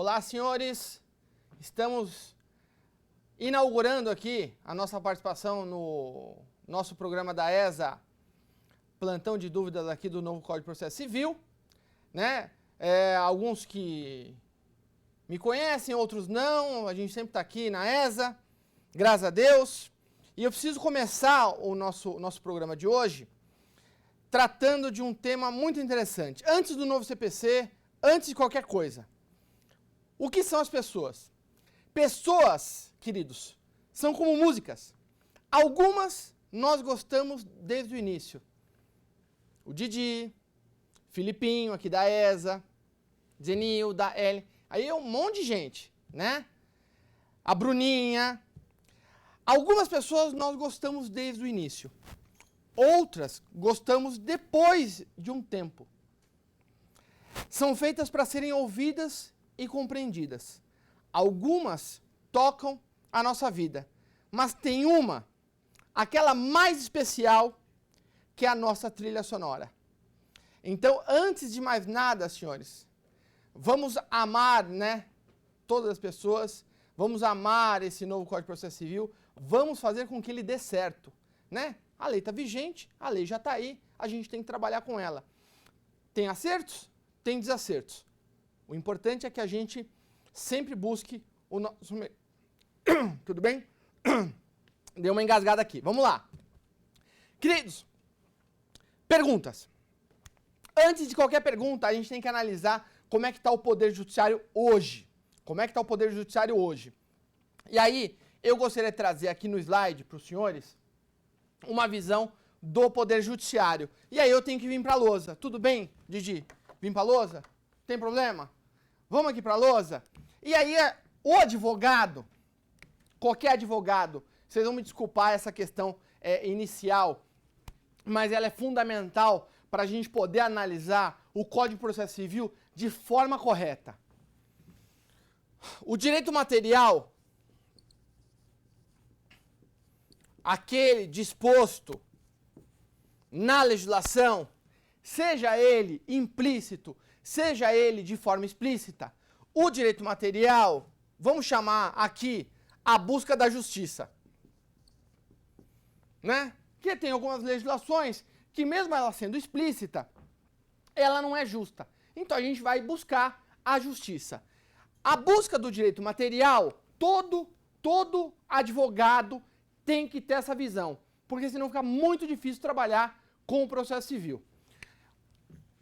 Olá, senhores. Estamos inaugurando aqui a nossa participação no nosso programa da ESA, plantão de dúvidas aqui do novo Código de Processo Civil, né? Alguns que me conhecem, outros não, a gente sempre está aqui na ESA, graças a Deus. E eu preciso começar o nosso programa de hoje tratando de um tema muito interessante. Antes do novo CPC, antes de qualquer coisa, o que são as pessoas? Pessoas, queridos, são como músicas. Algumas nós gostamos desde o início. O Didi, Filipinho aqui da ESA, Zenil, da L, aí é um monte de gente, né? A Bruninha. Algumas pessoas nós gostamos desde o início. Outras gostamos depois de um tempo. São feitas para serem ouvidas e compreendidas. Algumas tocam a nossa vida, mas tem uma, aquela mais especial, que é a nossa trilha sonora. Então, antes de mais nada, senhores, vamos amar, né, todas as pessoas, vamos amar esse novo Código de Processo Civil, vamos fazer com que ele dê certo, né? A lei está vigente, a lei já está aí, a gente tem que trabalhar com ela. Tem acertos? Tem desacertos. O importante é que a gente sempre busque o nosso... Tudo bem? Deu uma engasgada aqui. Vamos lá. Queridos, perguntas. Antes de qualquer pergunta, a gente tem que analisar como é que está o Poder Judiciário hoje. Como é que está o Poder Judiciário hoje? E aí, eu gostaria de trazer aqui no slide para os senhores uma visão do Poder Judiciário. E aí eu tenho que vir para a lousa. Tudo bem, Didi? Vim para a lousa? Tem problema? Vamos aqui para a lousa? E aí, o advogado, qualquer advogado, vocês vão me desculpar essa questão inicial, mas ela é fundamental para a gente poder analisar o Código de Processo Civil de forma correta. O direito material, aquele disposto na legislação, seja ele implícito, seja ele de forma explícita, o direito material, vamos chamar aqui a busca da justiça, né? Que tem algumas legislações que, mesmo ela sendo explícita, ela não é justa. Então a gente vai buscar a justiça. A busca do direito material, todo advogado tem que ter essa visão, porque senão fica muito difícil trabalhar com o processo civil.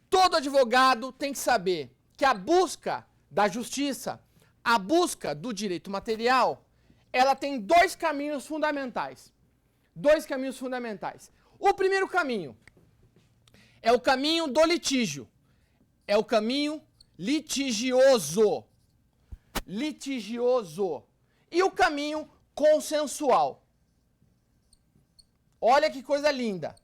Todo advogado tem que saber que a busca da justiça, a busca do direito material, ela tem dois caminhos fundamentais. Dois caminhos fundamentais. O primeiro caminho é o caminho do litígio. É o caminho litigioso. Litigioso. E o caminho consensual. Olha que coisa linda.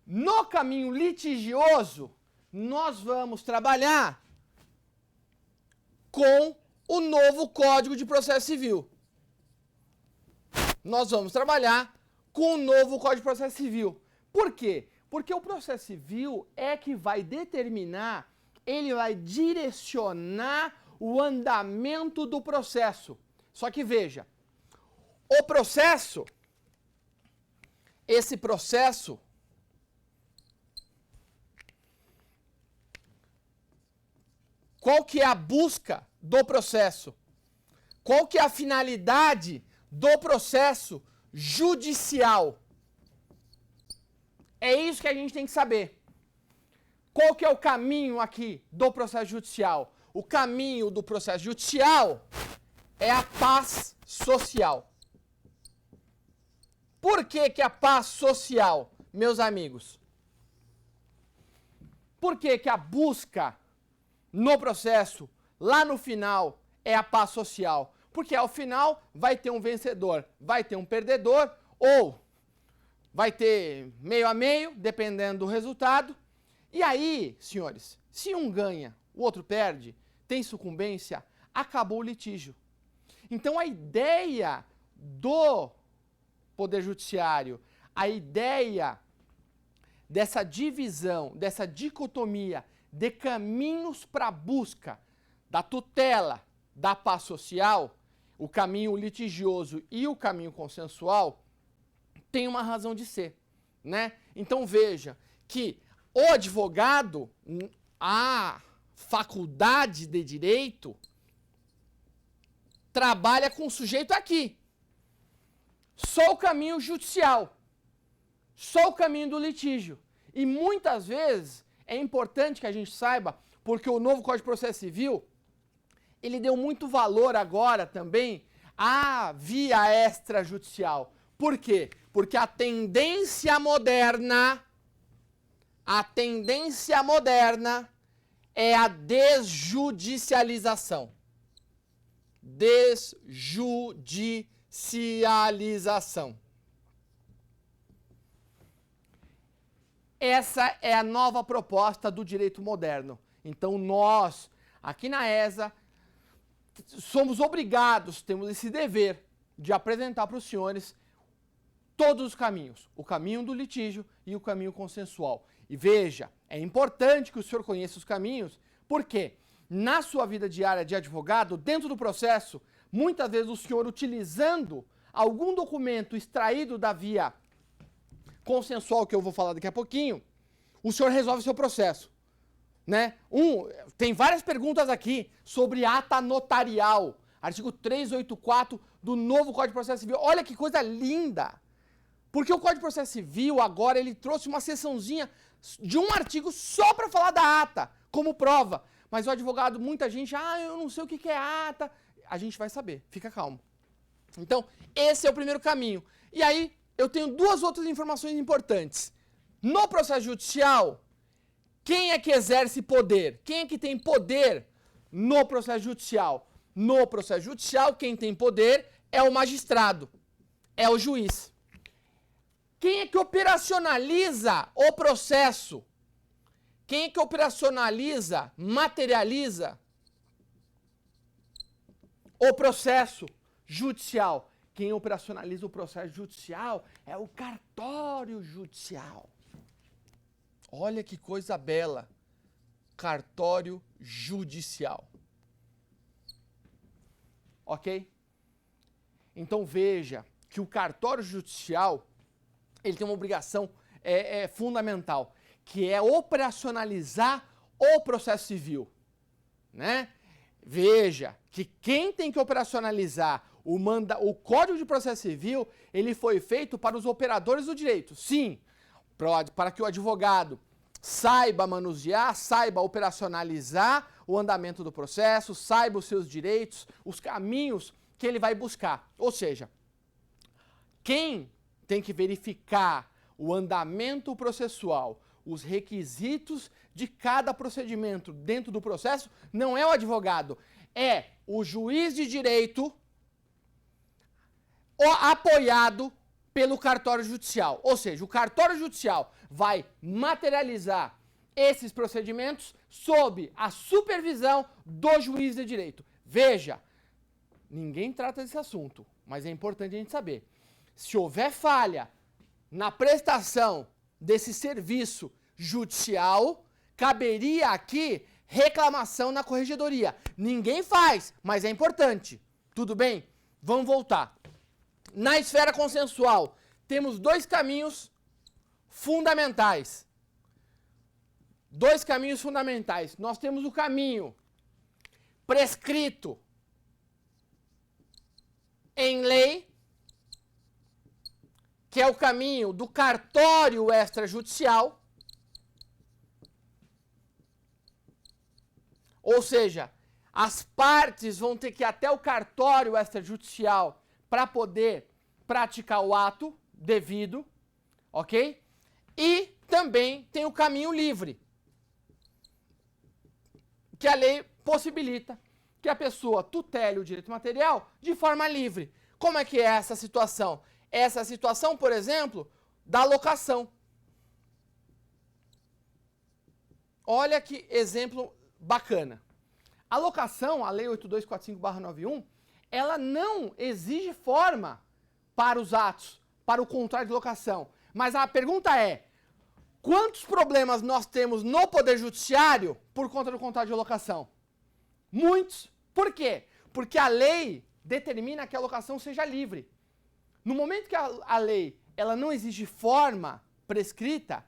No caminho litigioso, nós vamos trabalhar com o novo Código de Processo Civil. Nós vamos trabalhar com o novo Código de Processo Civil. Por quê? Porque o processo civil é que vai determinar, ele vai direcionar o andamento do processo. Só que veja, o processo, esse processo, qual que é a busca do processo? Qual que é a finalidade do processo judicial? É isso que a gente tem que saber. Qual que é o caminho aqui do processo judicial? O caminho do processo judicial é a paz social. Por que a paz social, meus amigos? Por que a busca no processo, lá no final, é a paz social? Porque ao final vai ter um vencedor, vai ter um perdedor, ou vai ter meio a meio, dependendo do resultado. E aí, senhores, se um ganha, o outro perde, tem sucumbência, acabou o litígio. Então a ideia do Poder Judiciário, a ideia dessa divisão, dessa dicotomia de caminhos para a busca da tutela, da paz social, o caminho litigioso e o caminho consensual, tem uma razão de ser, né? Então veja que o advogado, a faculdade de direito, trabalha com o sujeito aqui. Só o caminho judicial, só o caminho do litígio. E muitas vezes é importante que a gente saiba, porque o novo Código de Processo Civil, ele deu muito valor agora também à via extrajudicial. Por quê? Porque a tendência moderna é a desjudicialização. Desjudicialização. Essa é a nova proposta do direito moderno. Então nós, aqui na ESA, somos obrigados, temos esse dever de apresentar para os senhores todos os caminhos. O caminho do litígio e o caminho consensual. E veja, é importante que o senhor conheça os caminhos, porque na sua vida diária de advogado, dentro do processo, muitas vezes o senhor utilizando algum documento extraído da via consensual, que eu vou falar daqui a pouquinho, o senhor resolve seu processo, né? Tem várias perguntas aqui sobre ata notarial, artigo 384 do novo Código de Processo Civil. Olha que coisa linda! Porque o Código de Processo Civil agora ele trouxe uma seçãozinha de um artigo só para falar da ata, como prova. Mas o advogado, muita gente, eu não sei o que é ata. A gente vai saber, fica calmo. Então, esse é o primeiro caminho. E aí, eu tenho duas outras informações importantes. No processo judicial, quem é que exerce poder? Quem é que tem poder no processo judicial? No processo judicial, quem tem poder é o magistrado, é o juiz. Quem é que operacionaliza o processo? Quem é que operacionaliza, materializa o processo judicial? Quem operacionaliza o processo judicial é o cartório judicial. Olha que coisa bela. Cartório judicial. Ok? Então veja que o cartório judicial ele tem uma obrigação fundamental, que é operacionalizar o processo civil, né? Veja que quem tem que operacionalizar o Código de Processo Civil, ele foi feito para os operadores do direito. Sim, para que o advogado saiba manusear, saiba operacionalizar o andamento do processo, saiba os seus direitos, os caminhos que ele vai buscar. Ou seja, quem tem que verificar o andamento processual, os requisitos de cada procedimento dentro do processo, não é o advogado, é o juiz de direito apoiado pelo cartório judicial. Ou seja, o cartório judicial vai materializar esses procedimentos sob a supervisão do juiz de direito. Veja, ninguém trata desse assunto, mas é importante a gente saber. Se houver falha na prestação desse serviço judicial, caberia aqui reclamação na corregedoria. Ninguém faz, mas é importante. Tudo bem? Vamos voltar. Na esfera consensual, temos dois caminhos fundamentais. Dois caminhos fundamentais. Nós temos o caminho prescrito em lei, que é o caminho do cartório extrajudicial, ou seja, as partes vão ter que ir até o cartório extrajudicial para poder praticar o ato devido, ok? E também tem o caminho livre, que a lei possibilita que a pessoa tutele o direito material de forma livre. Como é que é essa situação? Essa situação, por exemplo, da locação. Olha que exemplo bacana. A locação, a Lei 8245/91, ela não exige forma para os atos, para o contrato de locação. Mas a pergunta é, quantos problemas nós temos no Poder Judiciário por conta do contrato de locação? Muitos. Por quê? Porque a lei determina que a locação seja livre. No momento que a lei ela não exige forma prescrita,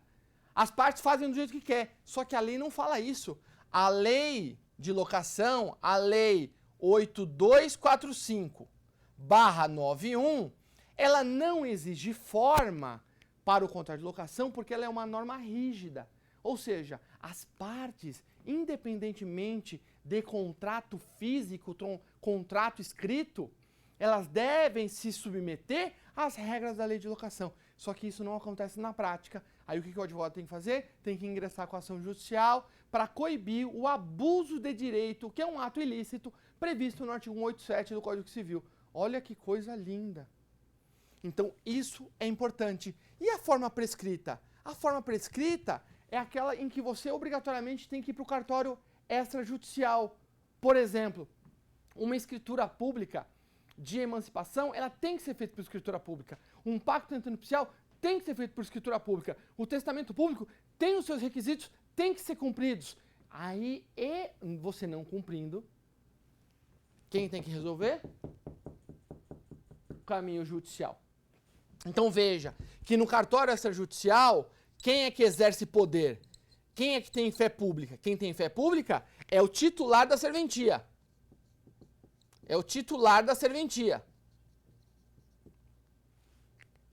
as partes fazem do jeito que quer. Só que a lei não fala isso. A lei de locação, a lei 8245/91, ela não exige forma para o contrato de locação porque ela é uma norma rígida. Ou seja, as partes, independentemente de contrato físico, contrato escrito, elas devem se submeter às regras da lei de locação. Só que isso não acontece na prática. Aí o que o advogado tem que fazer? Tem que ingressar com a ação judicial para coibir o abuso de direito, que é um ato ilícito, previsto no artigo 187 do Código Civil. Olha que coisa linda. Então, isso é importante. E a forma prescrita? A forma prescrita é aquela em que você obrigatoriamente tem que ir para o cartório extrajudicial. Por exemplo, uma escritura pública de emancipação, ela tem que ser feita por escritura pública. Um pacto antenupcial tem que ser feito por escritura pública. O testamento público tem os seus requisitos, tem que ser cumpridos. Aí, você não cumprindo, quem tem que resolver? O caminho judicial. Então veja que no cartório extrajudicial, quem é que exerce poder? Quem é que tem fé pública? Quem tem fé pública é o titular da serventia. É o titular da serventia.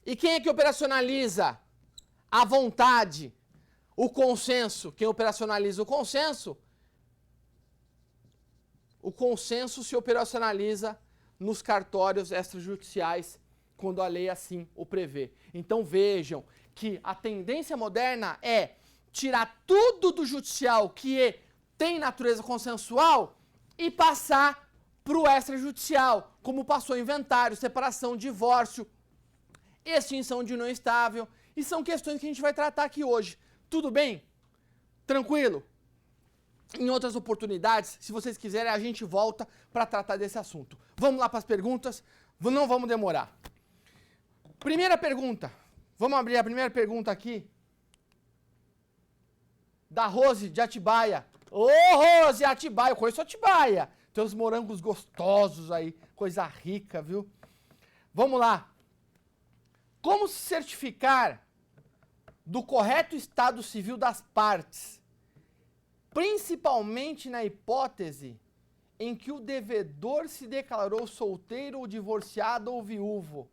E quem é que operacionaliza a vontade, o consenso? Quem operacionaliza o consenso se operacionaliza nos cartórios extrajudiciais, quando a lei assim o prevê. Então vejam que a tendência moderna é tirar tudo do judicial que tem natureza consensual e passar para o extrajudicial, como passou inventário, separação, divórcio, extinção de união estável, e são questões que a gente vai tratar aqui hoje. Tudo bem? Tranquilo? Em outras oportunidades, se vocês quiserem, a gente volta para tratar desse assunto. Vamos lá para as perguntas, não vamos demorar. Primeira pergunta, vamos abrir a primeira pergunta aqui, da Rose de Atibaia. Ô Rose, Atibaia, eu conheço Atibaia, tem uns morangos gostosos aí, coisa rica, viu? Vamos lá. Como se certificar do correto estado civil das partes, principalmente na hipótese em que o devedor se declarou solteiro ou divorciado ou viúvo?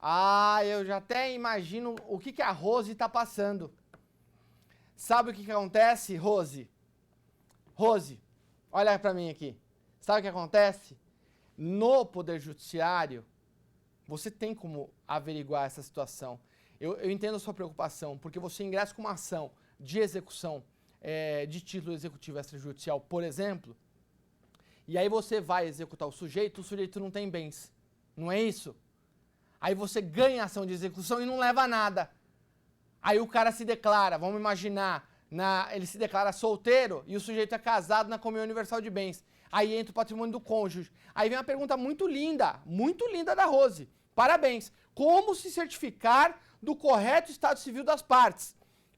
Ah, eu já até imagino o que a Rose está passando. Sabe o que acontece, Rose? Rose, olha para mim aqui. Sabe o que acontece? No Poder Judiciário, você tem como averiguar essa situação. Eu entendo a sua preocupação, porque você ingressa com uma ação de execução de título executivo extrajudicial, por exemplo, e aí você vai executar o sujeito não tem bens. Não é isso? Aí você ganha a ação de execução e não leva nada. Aí o cara se declara, vamos imaginar, ele se declara solteiro e o sujeito é casado na comunhão universal de bens. Aí entra o patrimônio do cônjuge. Aí vem uma pergunta muito linda da Rose. Parabéns. Como se certificar do correto estado civil das partes?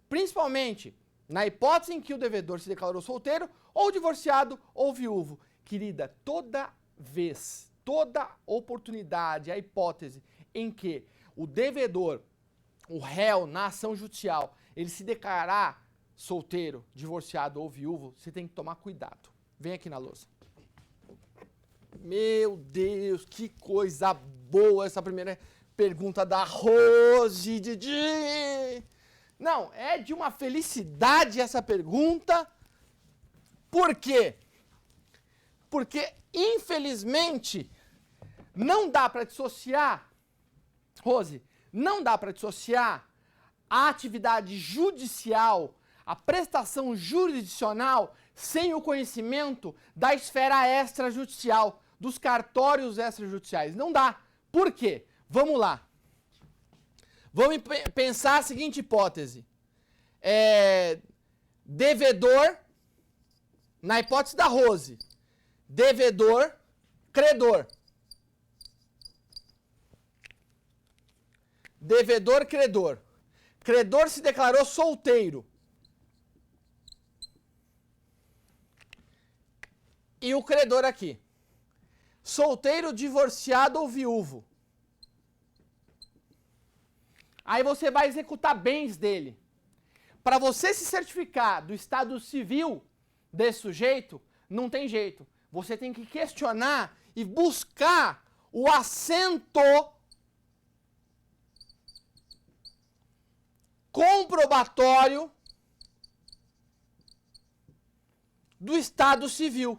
Principalmente na hipótese em que o devedor se declarou solteiro, ou divorciado, ou viúvo. Querida, toda vez, toda oportunidade, a hipótese em que o devedor, o réu na ação judicial, ele se declarar solteiro, divorciado ou viúvo, você tem que tomar cuidado. Vem aqui na lousa. Meu Deus, que coisa boa essa primeira pergunta da Rose, Didi. Não, é de uma felicidade essa pergunta. Por quê? Porque, infelizmente, não dá para dissociar, Rose, não dá para dissociar a atividade judicial, a prestação jurisdicional, sem o conhecimento da esfera extrajudicial, dos cartórios extrajudiciais. Não dá. Por quê? Vamos lá. Vamos pensar a seguinte hipótese. Devedor, na hipótese da Rose, devedor, credor. Devedor, credor. Credor se declarou solteiro. e o credor aqui. Solteiro, divorciado ou viúvo. Aí você vai executar bens dele. Para você se certificar do estado civil desse sujeito, não tem jeito. Você tem que questionar e buscar o assento comprobatório do estado civil.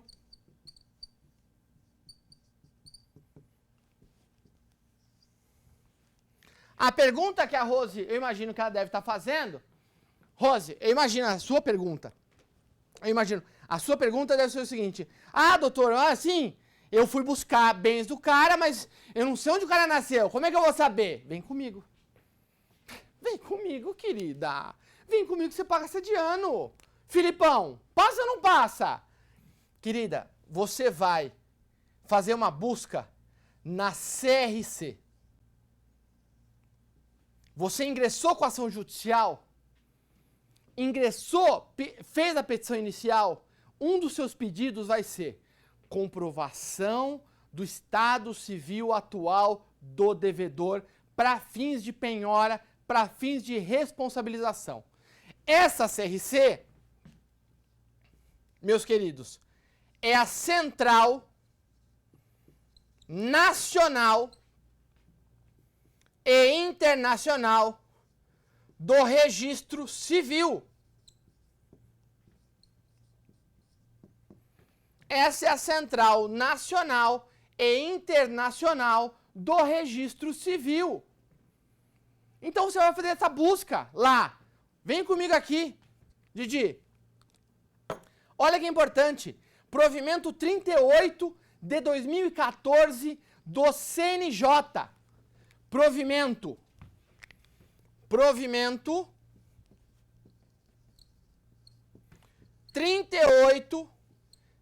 A pergunta que a Rose, eu imagino que ela deve estar fazendo, Rose, eu imagino a sua pergunta. A sua pergunta deve ser o seguinte: ah, doutor, sim, eu fui buscar bens do cara, mas eu não sei onde o cara nasceu. Como é que eu vou saber? Vem comigo. Vem comigo, querida. Vem comigo que você paga sediano. Filipão, passa ou não passa? Querida, você vai fazer uma busca na CRC. Você ingressou com a ação judicial, fez a petição inicial, um dos seus pedidos vai ser comprovação do estado civil atual do devedor para fins de penhora, para fins de responsabilização. Essa CRC, meus queridos, é a central nacional e internacional do registro civil. Essa é a central nacional e internacional do registro civil. Então você vai fazer essa busca lá. Vem comigo aqui, Didi. Olha que importante. Provimento 38 de 2014 do CNJ. Provimento 38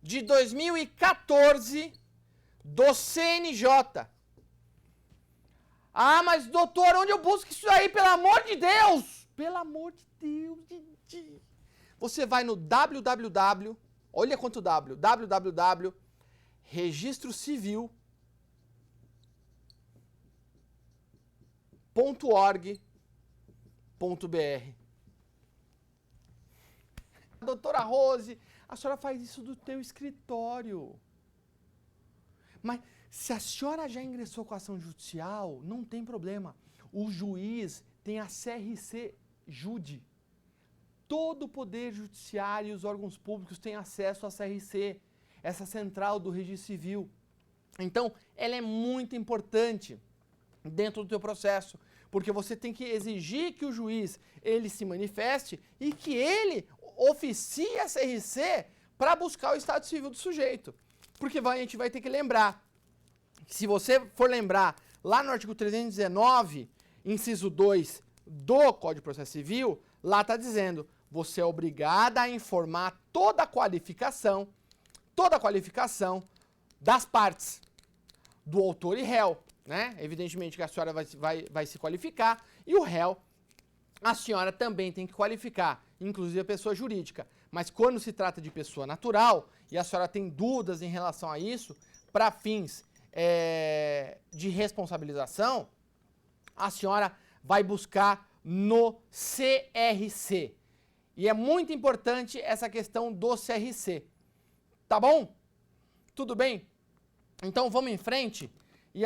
de 2014 do CNJ. Ah, mas doutor, onde eu busco isso aí? Pelo amor de Deus! Pelo amor de Deus, Didi. Você vai no www, olha quanto registrocivil.org.br. Doutora Rose, a senhora faz isso do teu escritório. Mas se a senhora já ingressou com a ação judicial, não tem problema. O juiz tem a CRC Jude. Todo o poder judiciário e os órgãos públicos têm acesso à CRC, essa central do registro civil. Então, ela é muito importante dentro do teu processo, porque você tem que exigir que o juiz ele se manifeste e que ele oficie a CRC para buscar o estado civil do sujeito. Porque a gente vai ter que lembrar, se você for lembrar, lá no artigo 319, inciso 2 do Código de Processo Civil, lá está dizendo, você é obrigada a informar toda a qualificação das partes, do autor e réu, né? Evidentemente que a senhora vai se qualificar e o réu, a senhora também tem que qualificar, inclusive a pessoa jurídica. Mas quando se trata de pessoa natural e a senhora tem dúvidas em relação a isso, para fins de responsabilização, a senhora vai buscar no CRC. E é muito importante essa questão do CRC. Tá bom? Tudo bem? Então vamos em frente e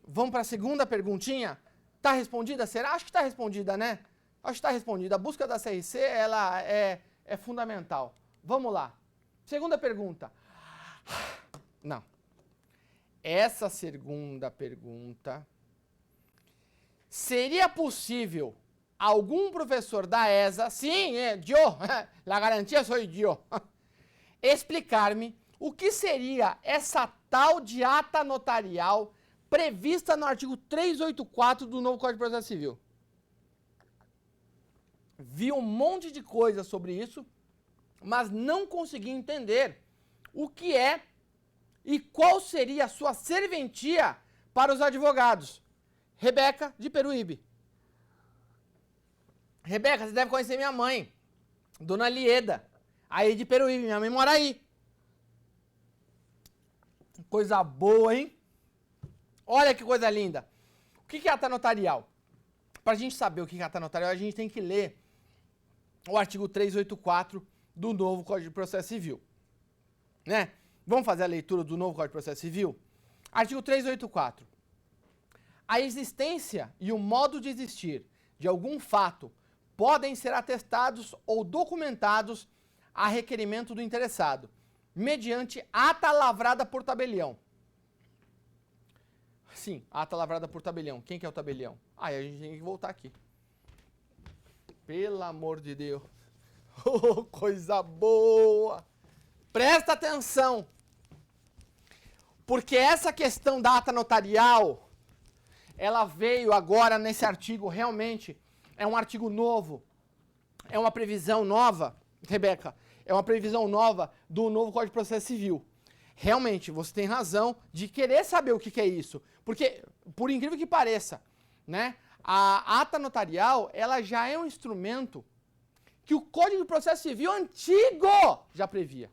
vamos para a segunda perguntinha. Tá respondida? Será? Acho que está respondida, né? Acho que está respondida. A busca da CRC, ela é fundamental. Vamos lá. Segunda pergunta. Não. Essa segunda pergunta. Seria possível algum professor da ESA, sim, eu, la garantia sou eu, explicar-me o que seria essa tal de ata notarial prevista no artigo 384 do novo Código de Processo Civil? Vi um monte de coisa sobre isso, mas não consegui entender o que é e qual seria a sua serventia para os advogados. Rebeca, de Peruíbe. Rebeca, você deve conhecer minha mãe, Dona Lieda, aí de Peruíbe, minha mãe mora aí. Coisa boa, hein? Olha que coisa linda. O que é ata notarial? Para a gente saber o que é ata notarial, a gente tem que ler o artigo 384 do novo Código de Processo Civil. Né? Vamos fazer a leitura do novo Código de Processo Civil? Artigo 384. A existência e o modo de existir de algum fato podem ser atestados ou documentados a requerimento do interessado, mediante ata lavrada por tabelião. Sim, ata lavrada por tabelião. Quem que é o tabelião? Aí a gente tem que voltar aqui. Pelo amor de Deus. Oh, coisa boa! Presta atenção. Porque essa questão da ata notarial, ela veio agora nesse artigo, realmente, é um artigo novo. É uma previsão nova, Rebeca, é uma previsão nova do novo Código de Processo Civil. Realmente, você tem razão de querer saber o que é isso. Porque, por incrível que pareça, né, a ata notarial, ela já é um instrumento que o Código de Processo Civil antigo já previa.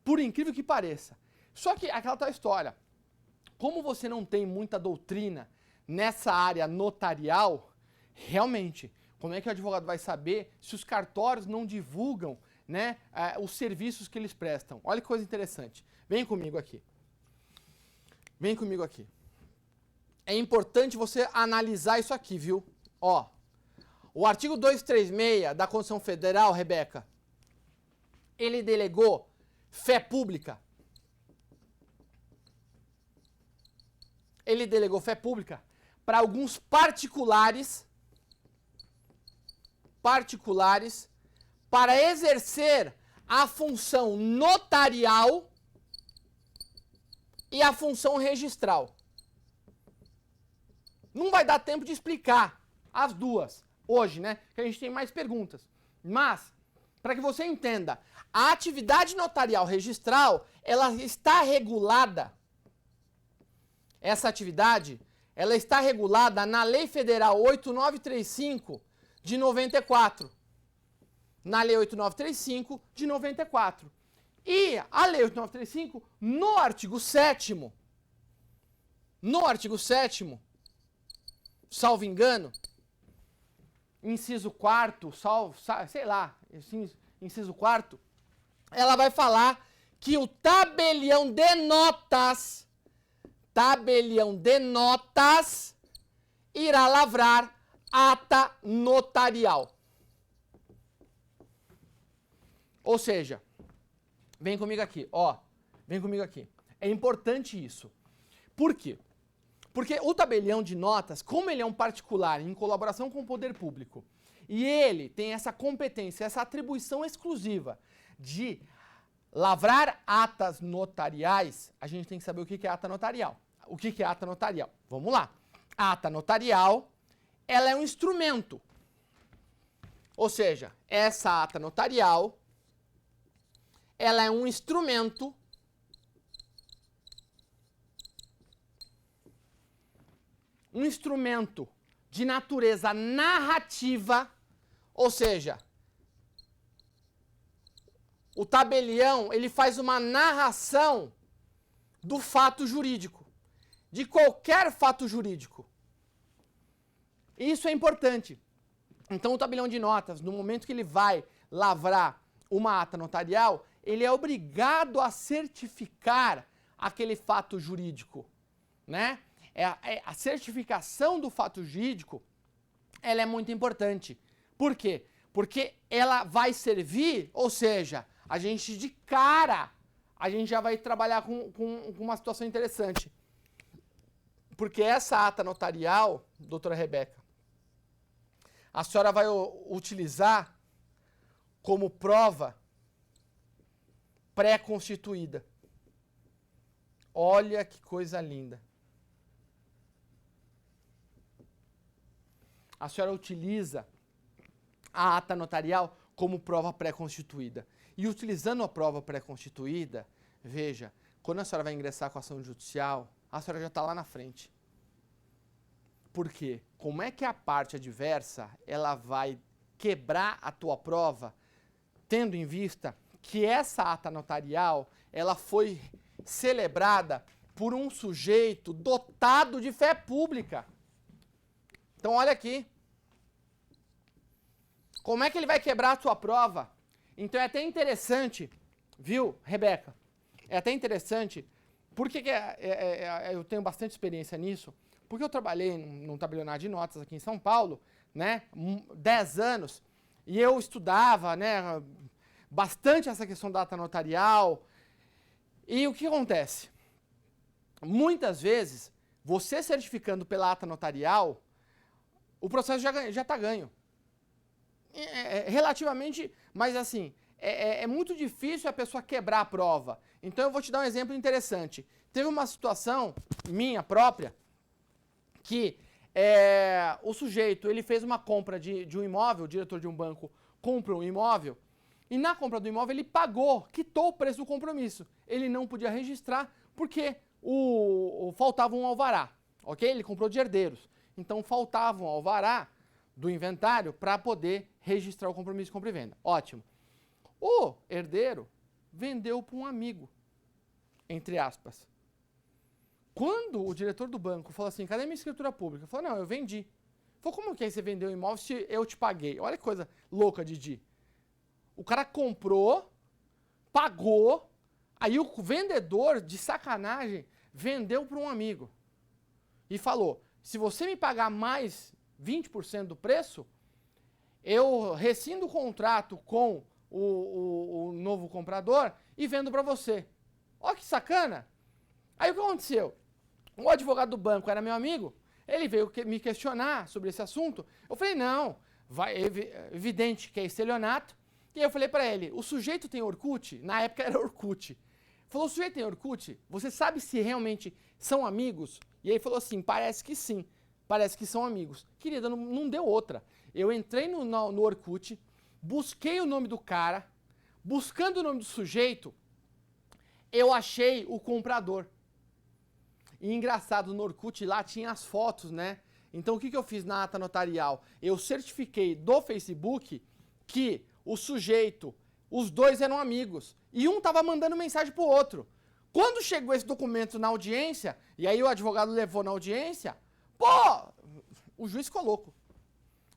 Por incrível que pareça. Só que aquela tal história, como você não tem muita doutrina nessa área notarial, realmente, como é que o advogado vai saber se os cartórios não divulgam, né, os serviços que eles prestam? Olha que coisa interessante. Vem comigo aqui. Vem comigo aqui. É importante você analisar isso aqui, viu? Ó, o artigo 236 da Constituição Federal, Rebeca, ele delegou fé pública. Ele delegou fé pública para alguns particulares para exercer a função notarial e a função registral. Não vai dar tempo de explicar as duas hoje, né? Que a gente tem mais perguntas. Mas, para que você entenda, a atividade notarial registral, ela está regulada. Essa atividade, ela está regulada na Lei Federal 8935 de 94. Na Lei 8935 de 94. E a Lei 8935, no artigo 7º, salvo engano, inciso 4º, sei lá, inciso 4º, ela vai falar que o tabelião de notas irá lavrar ata notarial. Ou seja, vem comigo aqui, ó, vem comigo aqui. É importante isso. Por quê? Porque o tabelião de notas, como ele é um particular em colaboração com o poder público, e ele tem essa competência, essa atribuição exclusiva de lavrar atas notariais, a gente tem que saber o que é ata notarial. O que é ata notarial? Vamos lá. A ata notarial, ela é um instrumento. Ou seja, essa ata notarial, ela é um instrumento de natureza narrativa, ou seja, o tabelião, ele faz uma narração do fato jurídico, de qualquer fato jurídico. Isso é importante. Então, o tabelião de notas, no momento que ele vai lavrar uma ata notarial, ele é obrigado a certificar aquele fato jurídico, né? A certificação do fato jurídico, ela é muito importante. Por quê? Porque ela vai servir, ou seja, a gente de cara, a gente já vai trabalhar com uma situação interessante. Porque essa ata notarial, doutora Rebeca, a senhora vai utilizar como prova pré-constituída. Olha que coisa linda. A senhora utiliza a ata notarial como prova pré-constituída. E utilizando a prova pré-constituída, veja, quando a senhora vai ingressar com a ação judicial, a senhora já está lá na frente. Por quê? Como é que a parte adversa, ela vai quebrar a tua prova, tendo em vista que essa ata notarial, ela foi celebrada por um sujeito dotado de fé pública. Então, olha aqui. Como é que ele vai quebrar a sua prova? Então, é até interessante, viu, Rebeca? É até interessante, porque eu tenho bastante experiência nisso, porque eu trabalhei num tabelionário de notas aqui em São Paulo, né, 10 anos, e eu estudava, né, bastante essa questão da ata notarial. E o que acontece? Muitas vezes, você certificando pela ata notarial, o processo já está ganho. Relativamente, mas assim, é muito difícil a pessoa quebrar a prova. Então eu vou te dar um exemplo interessante. Teve uma situação minha própria que o sujeito ele fez uma compra de um imóvel, o diretor de um banco compra um imóvel, e na compra do imóvel ele pagou, quitou o preço do compromisso. Ele não podia registrar porque faltava um alvará, ok? Ele comprou de herdeiros. Então faltava um alvará do inventário para poder registrar o compromisso de compra e venda. Ótimo. O herdeiro vendeu para um amigo, entre aspas. Quando o diretor do banco falou assim, cadê minha escritura pública? Falou, não, eu vendi. Falou, como que aí você vendeu o imóvel se eu te paguei? Olha que coisa louca, Didi. O cara comprou, pagou, aí o vendedor, de sacanagem, vendeu para um amigo. E falou, se você me pagar mais 20% do preço, eu rescindo o contrato com o novo comprador e vendo para você. Olha que sacana. Aí o que aconteceu? O advogado do banco era meu amigo, ele veio me questionar sobre esse assunto. Eu falei, não, evidente que é estelionato. E aí eu falei para ele, o sujeito tem Orkut? Na época era Orkut. Falou, o sujeito tem Orkut? Você sabe se realmente são amigos? E aí ele falou assim, parece que sim, parece que são amigos. Querida, não deu outra. Eu entrei no Orkut, busquei o nome do cara, buscando o nome do sujeito, eu achei o comprador. E engraçado, no Orkut lá tinha as fotos, né? Então o que eu fiz na ata notarial? Eu certifiquei do Facebook que o sujeito, os dois eram amigos. E um estava mandando mensagem pro outro. Quando chegou esse documento na audiência, e aí o advogado levou na audiência, o juiz ficou louco.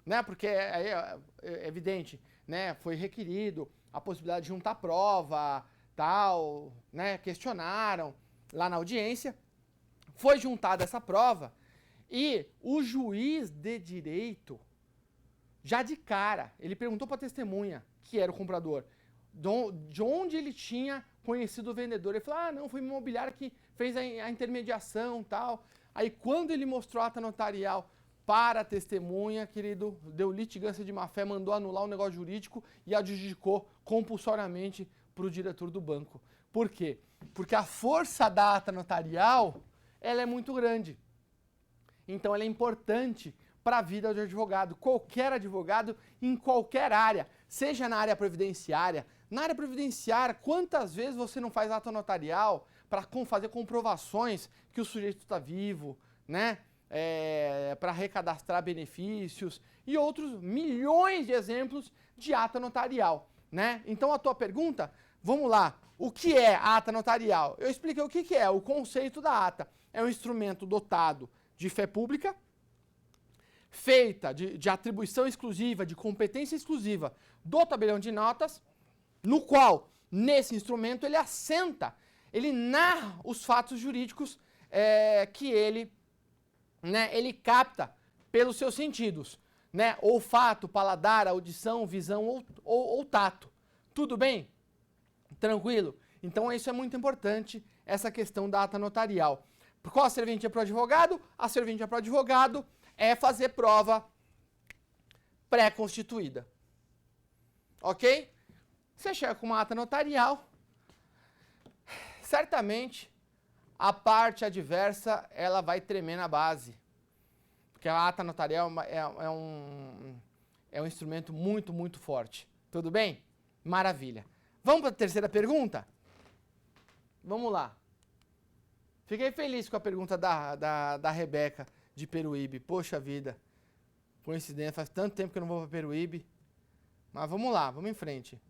Né? Porque é evidente, né? Foi requerido a possibilidade de juntar prova, tal, né? Questionaram lá na audiência. Foi juntada essa prova e o juiz de direito, já de cara, ele perguntou para a testemunha, que era o comprador, de onde ele tinha conhecido o vendedor. Ele falou, não, foi uma imobiliária que fez a intermediação e tal. Aí quando ele mostrou a ata notarial para a testemunha, querido, deu litigância de má-fé, mandou anular o negócio jurídico e adjudicou compulsoriamente para o diretor do banco. Por quê? Porque a força da ata notarial, ela é muito grande. Então ela é importante para a vida do advogado. Qualquer advogado, em qualquer área, seja na área previdenciária. Na área previdenciária, quantas vezes você não faz ata notarial para fazer comprovações que o sujeito está vivo, né? Para recadastrar benefícios e outros milhões de exemplos de ata notarial, né? Então a tua pergunta, vamos lá, o que é a ata notarial? Eu expliquei o que é, o conceito da ata. É um instrumento dotado de fé pública, feita de atribuição exclusiva, de competência exclusiva do tabelião de notas, no qual, nesse instrumento, ele assenta, ele narra os fatos jurídicos que ele capta pelos seus sentidos, né? Olfato, paladar, audição, visão ou tato. Tudo bem? Tranquilo? Então isso é muito importante, essa questão da ata notarial. Qual a serventia para o advogado? A serventia para o advogado é fazer prova pré-constituída. Ok? Você chega com uma ata notarial, certamente a parte adversa ela vai tremer na base. Porque a ata notarial é um instrumento muito, muito forte. Tudo bem? Maravilha. Vamos para a terceira pergunta? Vamos lá. Fiquei feliz com a pergunta da Rebeca de Peruíbe. Poxa vida. Coincidência, faz tanto tempo que eu não vou para Peruíbe. Mas vamos lá, vamos em frente.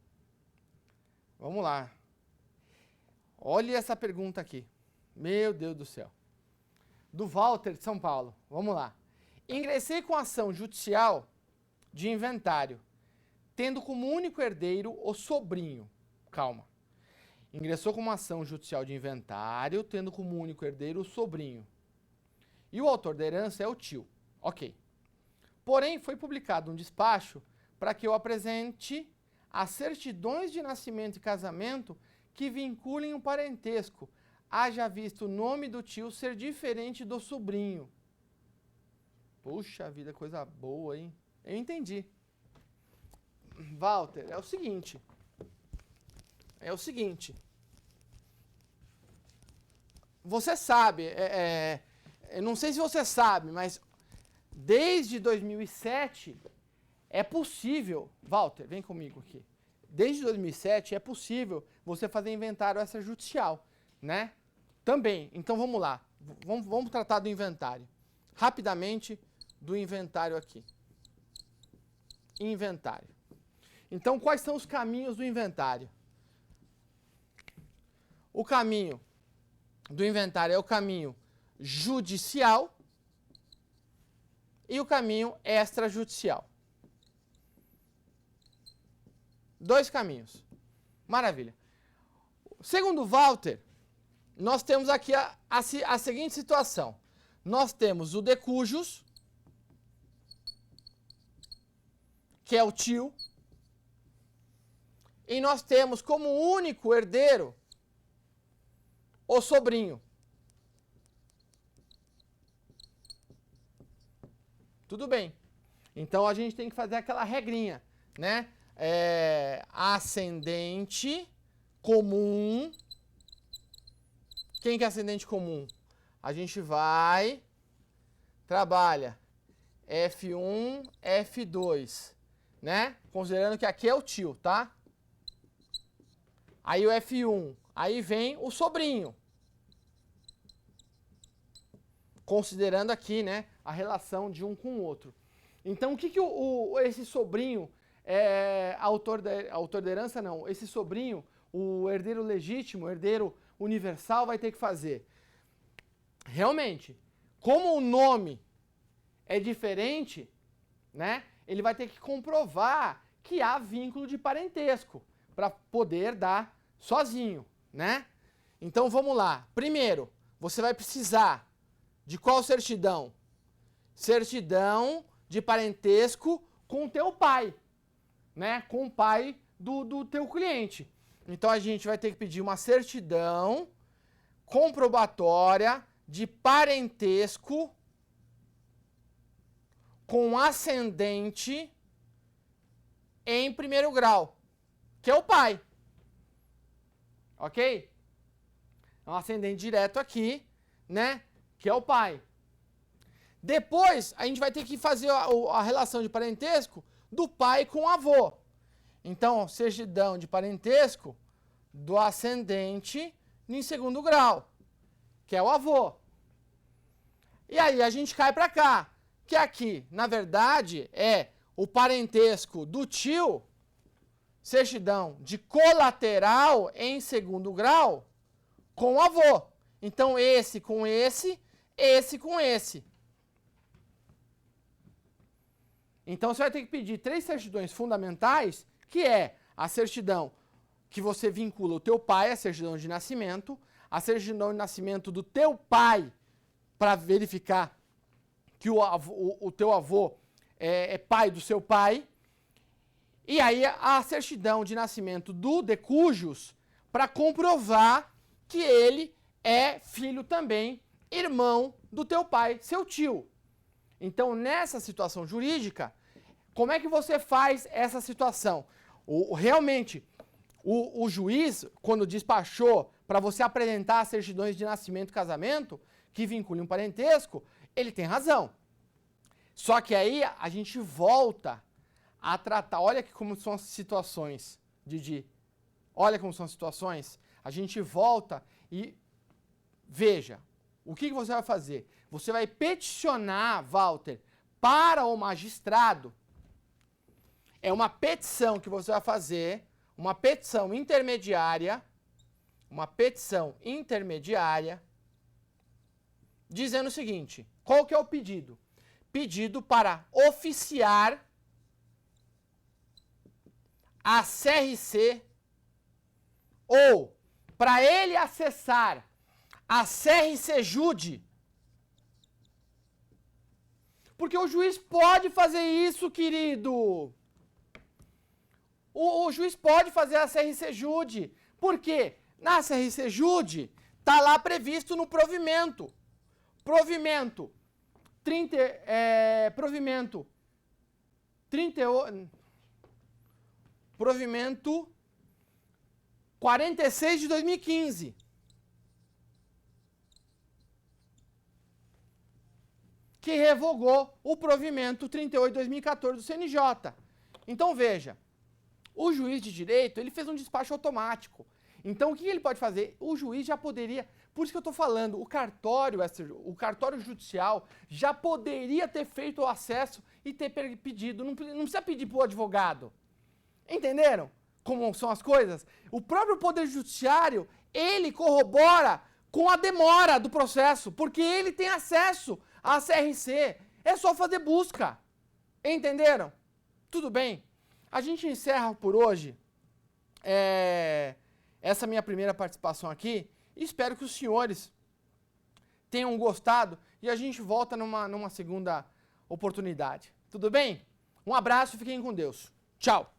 Vamos lá. Olha essa pergunta aqui. Meu Deus do céu. Do Walter de São Paulo. Vamos lá. Ingressei com ação judicial de inventário, tendo como único herdeiro o sobrinho. Calma. Ingressou com uma ação judicial de inventário, tendo como único herdeiro o sobrinho. E o autor da herança é o tio. Ok. Porém, foi publicado um despacho para que eu apresente as certidões de nascimento e casamento que vinculem o parentesco, haja visto o nome do tio ser diferente do sobrinho. Puxa vida, coisa boa, hein? Eu entendi. Walter, é o seguinte. Você sabe, eu não sei se você sabe, mas desde 2007 é possível, Walter, vem comigo aqui. Desde 2007 é possível você fazer inventário extrajudicial, né? Também. Então vamos lá. Vamos tratar do inventário. Rapidamente do inventário aqui. Inventário. Então quais são os caminhos do inventário? O caminho do inventário é o caminho judicial e o caminho extrajudicial. Dois caminhos. Maravilha. Segundo Walter, nós temos aqui a seguinte situação. Nós temos o de cujus, que é o tio, e nós temos como único herdeiro o sobrinho. Tudo bem. Então a gente tem que fazer aquela regrinha, né? Ascendente comum. Quem que é ascendente comum? A gente vai, trabalha F1, F2, né? Considerando que aqui é o tio, tá? Aí o F1, aí vem o sobrinho. Considerando aqui, né, a relação de um com o outro. Então, o que esse sobrinho, autor da herança, não, esse sobrinho, o herdeiro legítimo, o herdeiro universal, vai ter que fazer? Realmente, como o nome é diferente, né, ele vai ter que comprovar que há vínculo de parentesco para poder dar sozinho, né? Então, vamos lá. Primeiro, você vai precisar de qual certidão? Certidão de parentesco com o teu pai, né? Com o pai do teu cliente. Então a gente vai ter que pedir uma certidão comprobatória de parentesco com ascendente em primeiro grau, que é o pai. Ok? É um ascendente direto aqui, né? Que é o pai. Depois, a gente vai ter que fazer a relação de parentesco do pai com o avô. Então, certidão de parentesco do ascendente em segundo grau, que é o avô. E aí a gente cai para cá, que aqui, na verdade, é o parentesco do tio, certidão de colateral em segundo grau, com o avô. Então, esse com esse com esse. Então, você vai ter que pedir 3 certidões fundamentais, que é a certidão que você vincula o teu pai, a certidão de nascimento, a certidão de nascimento do teu pai, para verificar que o teu avô é pai do seu pai, e aí a certidão de nascimento do de cujus, para comprovar que ele é filho também, irmão do teu pai, seu tio. Então, nessa situação jurídica, como é que você faz essa situação? Realmente, o juiz, quando despachou para você apresentar as certidões de nascimento e casamento, que vinculem um parentesco, ele tem razão. Só que aí a gente volta a tratar, olha como são as situações, Didi, olha como são as situações, a gente volta e veja, o que você vai fazer? Você vai peticionar, Walter, para o magistrado. É uma petição que você vai fazer, uma petição intermediária, uma petição intermediária dizendo o seguinte, qual que é o pedido? Pedido para oficiar a CRC ou para ele acessar a CRC Jude. Porque o juiz pode fazer isso, querido. O juiz pode fazer a CRC Jude. Por quê? Na CRC Jude está lá previsto no provimento. Provimento 46 de 2015. Que revogou o provimento 38 de 2014 do CNJ. Então veja, o juiz de direito, ele fez um despacho automático. Então o que ele pode fazer? O juiz já poderia, por isso que eu estou falando, o cartório judicial já poderia ter feito o acesso e ter pedido, não precisa pedir para o advogado. Entenderam como são as coisas? O próprio Poder Judiciário, ele corrobora com a demora do processo, porque ele tem acesso à CRC. É só fazer busca. Entenderam? Tudo bem? A gente encerra por hoje essa minha primeira participação aqui. Espero que os senhores tenham gostado e a gente volta numa segunda oportunidade. Tudo bem? Um abraço e fiquem com Deus. Tchau!